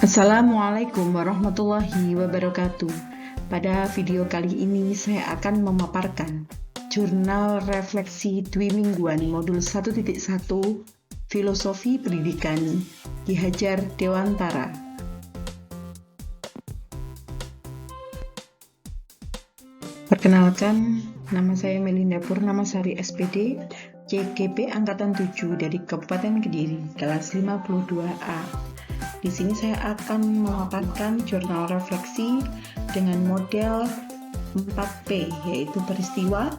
Assalamualaikum warahmatullahi wabarakatuh. Pada video kali ini saya akan memaparkan Jurnal Refleksi Dwi Mingguan Modul 1.1 Filosofi Pendidikan Ki Hajar Dewantara. Perkenalkan, nama saya Melinda Purnamasari SPD, CGP Angkatan 7 dari Kabupaten Kediri, kelas 52A. Di sini saya akan memaparkan jurnal refleksi dengan model 4P, yaitu peristiwa,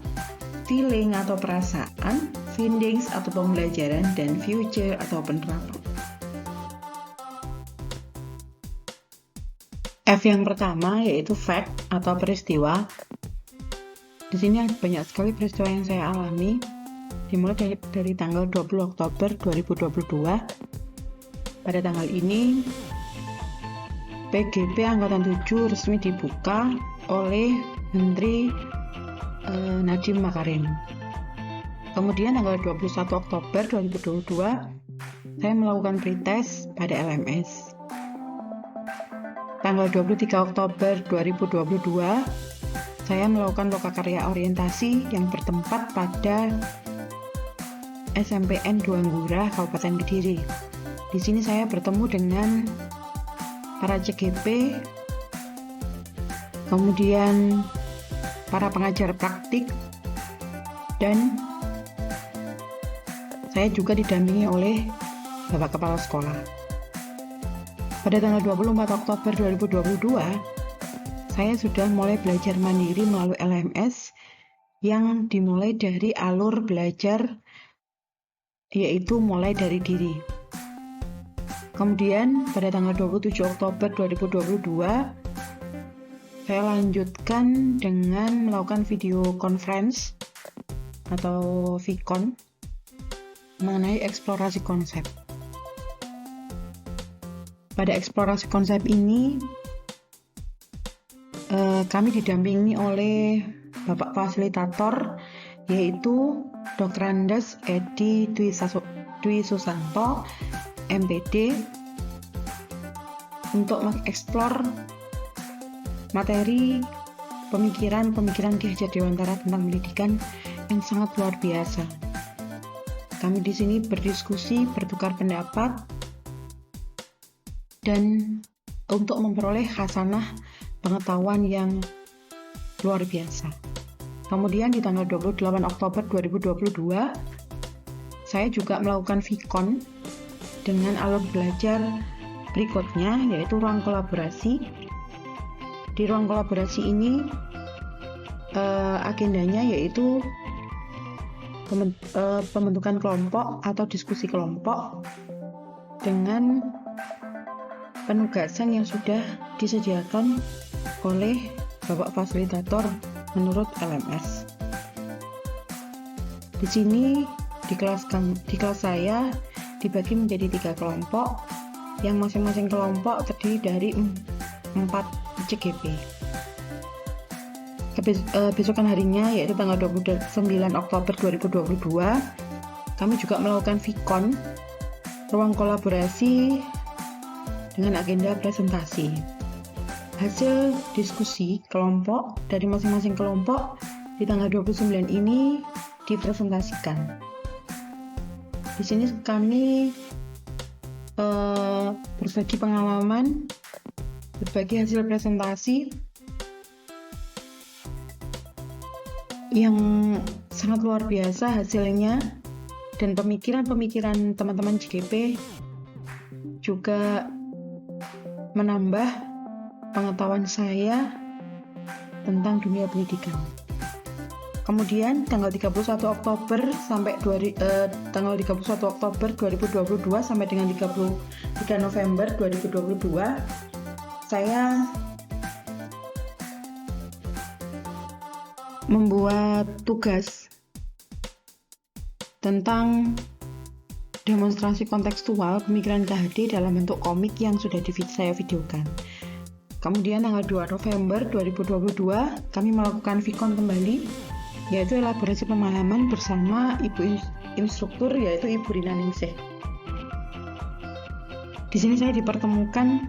feeling atau perasaan, findings atau pembelajaran, dan future atau penerapan. F yang pertama yaitu fact atau peristiwa. Di sini banyak sekali peristiwa yang saya alami, dimulai dari tanggal 20 Oktober 2022. Pada tanggal ini, PGP Angkatan 7 resmi dibuka oleh Menteri Nadiem Makarim. Kemudian tanggal 21 Oktober 2022, saya melakukan pretest pada LMS. Tanggal 23 Oktober 2022, saya melakukan lokakarya orientasi yang bertempat pada SMPN Duanggura, Kabupaten Kediri. Di sini saya bertemu dengan para CGP, kemudian para pengajar praktik, dan saya juga didampingi oleh Bapak Kepala Sekolah. Pada tanggal 24 Oktober 2022, saya sudah mulai belajar mandiri melalui LMS yang dimulai dari alur belajar, yaitu mulai dari diri. Kemudian pada tanggal 27 Oktober 2022, saya lanjutkan dengan melakukan video conference atau VCon mengenai eksplorasi konsep. Pada eksplorasi konsep ini, kami didampingi oleh Bapak Fasilitator, yaitu Dr. Andes Edi Dwi Susanto, MPD, untuk mengeksplor materi pemikiran Ki Hajar Dewantara tentang pendidikan yang sangat luar biasa. Kami di sini berdiskusi, bertukar pendapat, dan untuk memperoleh khasanah pengetahuan yang luar biasa. Kemudian di tanggal 28 Oktober 2022, saya juga melakukan VCon dengan alur belajar berikutnya, yaitu ruang kolaborasi. Di ruang kolaborasi ini agendanya yaitu pembentukan kelompok atau diskusi kelompok dengan penugasan yang sudah disediakan oleh Bapak Fasilitator menurut LMS. Di sini di kelas saya dibagi menjadi 3 kelompok yang masing-masing kelompok terdiri dari 4 CGP. Besokan harinya, yaitu tanggal 29 Oktober 2022, kami juga melakukan VCon ruang kolaborasi dengan agenda presentasi. Hasil diskusi kelompok dari masing-masing kelompok di tanggal 29 ini dipresentasikan. Di sini kami berbagi pengalaman, berbagi hasil presentasi yang sangat luar biasa hasilnya, dan pemikiran teman-teman CGP juga menambah pengetahuan saya tentang dunia pendidikan. Kemudian tanggal 31 Oktober sampai tanggal 31 Oktober 2022 sampai dengan 3 November 2022, saya membuat tugas tentang demonstrasi kontekstual pemikiran KHD dalam bentuk komik yang sudah saya videokan. Kemudian tanggal 2 November 2022 kami melakukan VCon kembali, yaitu elaborasi pemahaman bersama ibu instruktur, yaitu Ibu Rina Ningsih. Di sini saya dipertemukan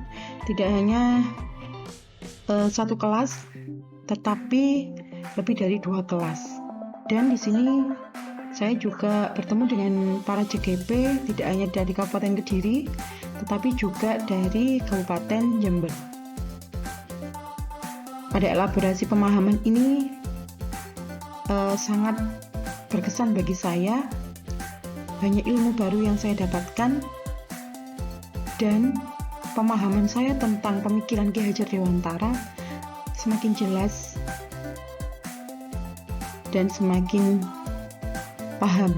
tidak hanya satu kelas, tetapi lebih dari 2 kelas. Dan di sini saya juga bertemu dengan para JGP tidak hanya dari Kabupaten Kediri, tetapi juga dari Kabupaten Jember. Pada elaborasi pemahaman ini sangat berkesan bagi saya. Banyak ilmu baru yang saya dapatkan dan pemahaman saya tentang pemikiran Ki Hajar Dewantara semakin jelas dan semakin paham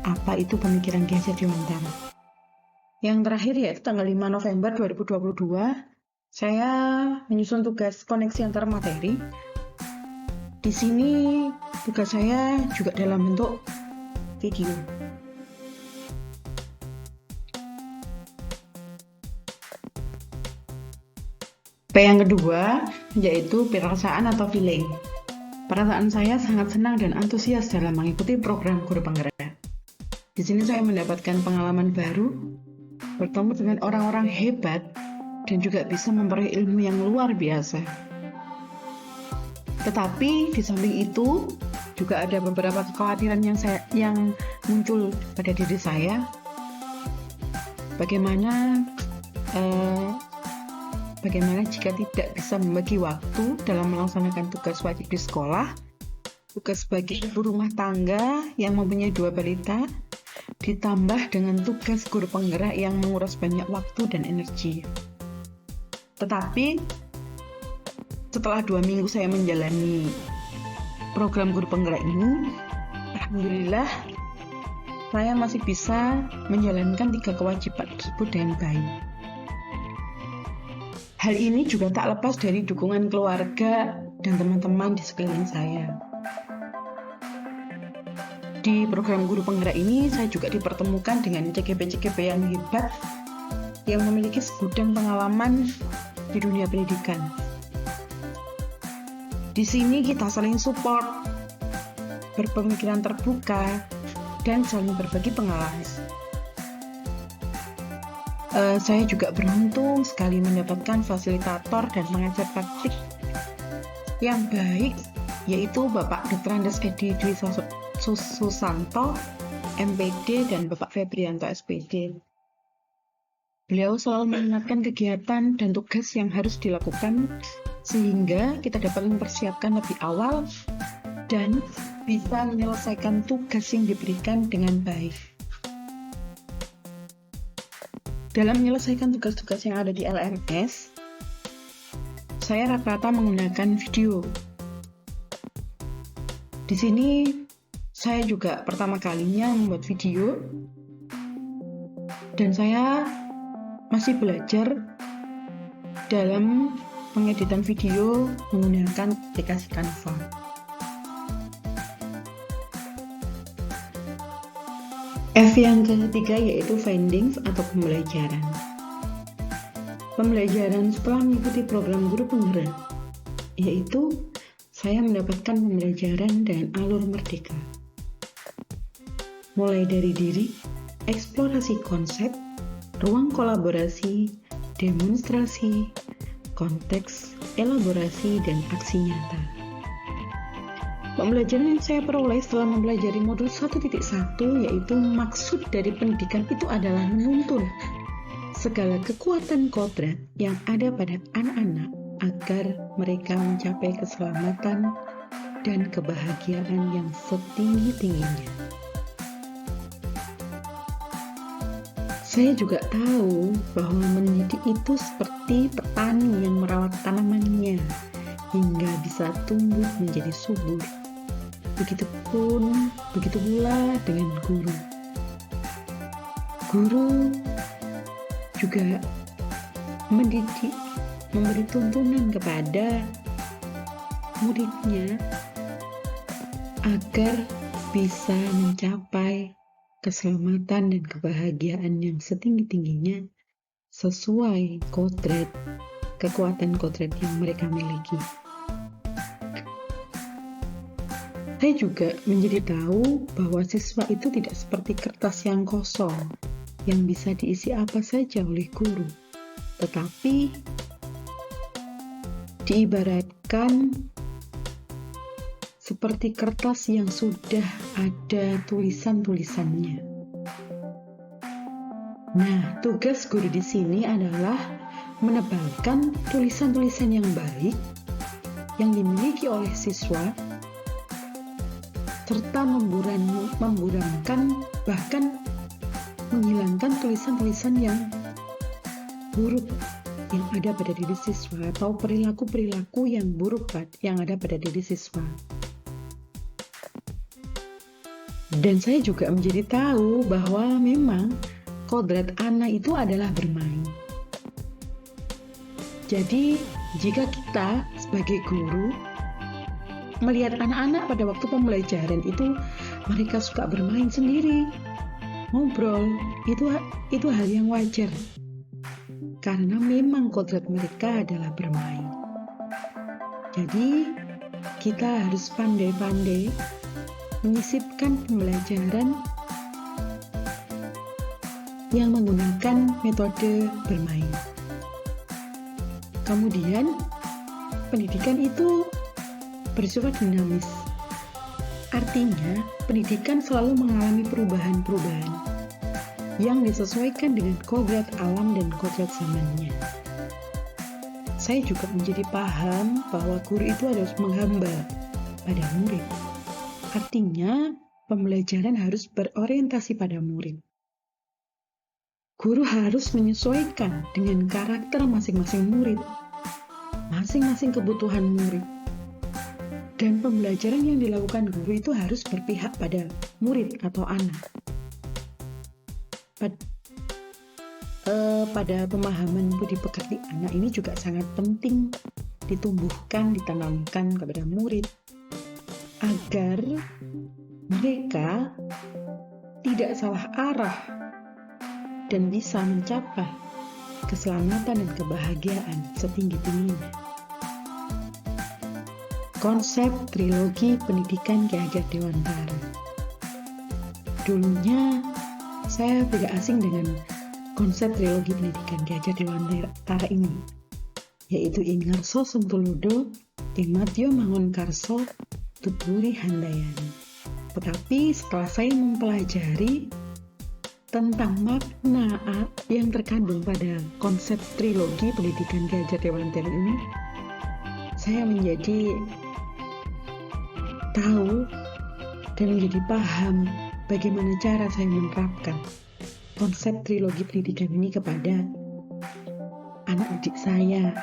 apa itu pemikiran Ki Hajar Dewantara. Yang terakhir yaitu tanggal 5 November 2022, saya menyusun tugas koneksi antar materi. Di sini tugas saya juga dalam bentuk video. P yang kedua yaitu perasaan atau feeling. Perasaan saya sangat senang dan antusias dalam mengikuti program Guru Penggerak. Di sini saya mendapatkan pengalaman baru, bertemu dengan orang-orang hebat, dan juga bisa memperoleh ilmu yang luar biasa. Tetapi di samping itu juga ada beberapa kekhawatiran yang muncul pada diri saya. Bagaimana jika tidak bisa membagi waktu dalam melaksanakan tugas wajib di sekolah, tugas bagi ibu rumah tangga yang mempunyai 2 balita, ditambah dengan tugas guru penggerak yang menguras banyak waktu dan energi. Tetapi setelah 2 minggu saya menjalani program guru penggerak ini, alhamdulillah saya masih bisa menjalankan 3 kewajiban tersebut dengan baik. Hal ini juga tak lepas dari dukungan keluarga dan teman-teman di sekeliling saya. Di program guru penggerak ini saya juga dipertemukan dengan CGP-CGP yang hebat yang memiliki segudang pengalaman di dunia pendidikan. Di sini kita saling support, berpemikiran terbuka, dan saling berbagi pengalaman. Saya juga beruntung sekali mendapatkan fasilitator dan pengajar praktik yang baik, yaitu Bapak Dr. Andes Edi Dwi Susanto, MPD, dan Bapak Febrianto, SPD. Beliau selalu mengingatkan kegiatan dan tugas yang harus dilakukan sehingga kita dapat mempersiapkan lebih awal dan bisa menyelesaikan tugas yang diberikan dengan baik. Dalam menyelesaikan tugas-tugas yang ada di LMS, saya rata-rata menggunakan video. Di sini saya juga pertama kalinya membuat video dan saya masih belajar dalam pengeditan video menggunakan aplikasi Canva. F yang ketiga yaitu findings atau pembelajaran. Pembelajaran setelah mengikuti program guru penggerak, yaitu saya mendapatkan pembelajaran dengan alur merdeka. Mulai dari diri, eksplorasi konsep, ruang kolaborasi, demonstrasi, konteks, elaborasi, dan aksi nyata. Pembelajaran yang saya peroleh setelah mempelajari modul 1.1 yaitu maksud dari pendidikan itu adalah menuntun segala kekuatan kodrat yang ada pada anak-anak agar mereka mencapai keselamatan dan kebahagiaan yang setinggi-tingginya. Saya juga tahu bahwa mendidik itu seperti petani yang merawat tanamannya hingga bisa tumbuh menjadi subur. Begitu pula dengan guru. Guru juga mendidik, memberi tuntunan kepada muridnya agar bisa mencapai keselamatan dan kebahagiaan yang setinggi-tingginya sesuai kekuatan kodrat yang mereka miliki. Saya juga menjadi tahu bahwa siswa itu tidak seperti kertas yang kosong, yang bisa diisi apa saja oleh guru, tetapi diibaratkan seperti kertas yang sudah ada tulisan-tulisannya. Nah, tugas guru di sini adalah menebalkan tulisan-tulisan yang baik yang dimiliki oleh siswa, serta memburamkan bahkan menghilangkan tulisan-tulisan yang buruk yang ada pada diri siswa atau perilaku-perilaku yang buruk yang ada pada diri siswa. Dan saya juga menjadi tahu bahwa memang kodrat anak itu adalah bermain. Jadi, jika kita sebagai guru melihat anak-anak pada waktu pembelajaran itu mereka suka bermain sendiri, ngobrol, itu hal yang wajar. Karena memang kodrat mereka adalah bermain. Jadi, kita harus pandai-pandai menyisipkan pembelajaran yang menggunakan metode bermain. Kemudian, pendidikan itu bersifat dinamis. Artinya, pendidikan selalu mengalami perubahan-perubahan yang disesuaikan dengan kodrat alam dan kodrat zamannya. Saya juga menjadi paham bahwa guru itu harus menghamba pada murid. Artinya, pembelajaran harus berorientasi pada murid. Guru harus menyesuaikan dengan karakter masing-masing murid, masing-masing kebutuhan murid. Dan pembelajaran yang dilakukan guru itu harus berpihak pada murid atau anak. Pada pemahaman budi pekerti anak ini juga sangat penting ditumbuhkan, ditanamkan kepada murid agar mereka tidak salah arah dan bisa mencapai keselamatan dan kebahagiaan setinggi-tingginya. Konsep trilogi pendidikan Ki Hajar Dewantara. Dulunya saya tidak asing dengan konsep trilogi pendidikan Ki Hajar Dewantara ini, yaitu Ing Ngarso Sentuludo, Ing Madya Mangunkarso, Tutburi Handayani. Tetapi setelah saya mempelajari tentang makna yang terkandung pada konsep trilogi pendidikan Ki Hajar Dewantara ini, saya menjadi tahu dan menjadi paham bagaimana cara saya menerapkan konsep trilogi pendidikan ini kepada anak didik saya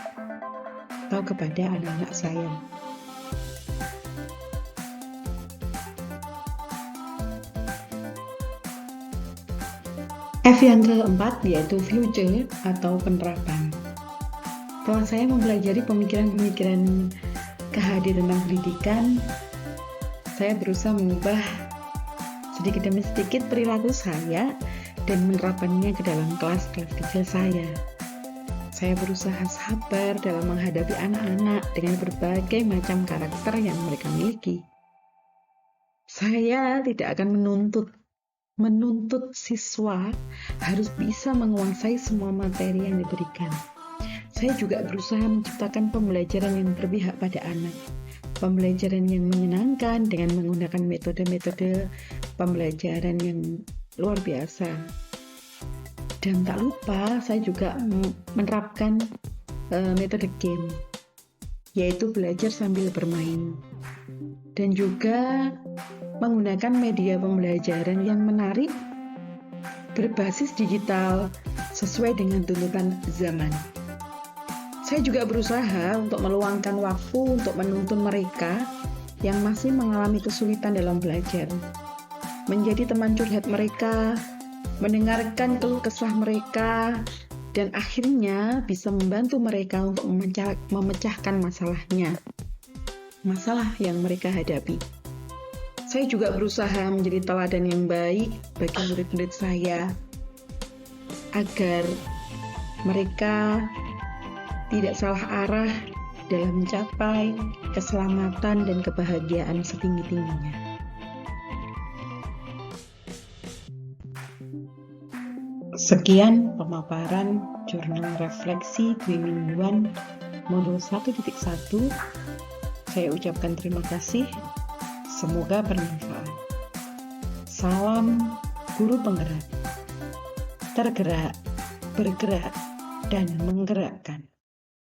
atau kepada anak-anak saya. F yang keempat yaitu future atau penerapan. Setelah saya mempelajari pemikiran-pemikiran K.H.D. tentang pendidikan, saya berusaha mengubah sedikit demi sedikit perilaku saya dan menerapkannya ke dalam kelas-kelas kecil saya. Saya berusaha sabar dalam menghadapi anak-anak dengan berbagai macam karakter yang mereka miliki. Saya tidak akan menuntut siswa harus bisa menguasai semua materi yang diberikan. Saya juga berusaha menciptakan pembelajaran yang berpihak pada anak. Pembelajaran yang menyenangkan dengan menggunakan metode-metode pembelajaran yang luar biasa. Dan tak lupa saya juga menerapkan metode game, yaitu belajar sambil bermain. Dan juga menggunakan media pembelajaran yang menarik, berbasis digital, sesuai dengan tuntutan zaman. Saya juga berusaha untuk meluangkan waktu untuk menuntun mereka yang masih mengalami kesulitan dalam belajar, menjadi teman curhat mereka, mendengarkan keluh kesah mereka, dan akhirnya bisa membantu mereka untuk memecahkan masalah yang mereka hadapi. Saya juga berusaha menjadi teladan yang baik bagi murid-murid saya, agar mereka tidak salah arah dalam mencapai keselamatan dan kebahagiaan setinggi-tingginya. Sekian pemaparan jurnal refleksi dwi mingguan modul 1.1. Saya ucapkan terima kasih. Semoga bermanfaat. Salam guru penggerak. Tergerak, bergerak, dan menggerakkan.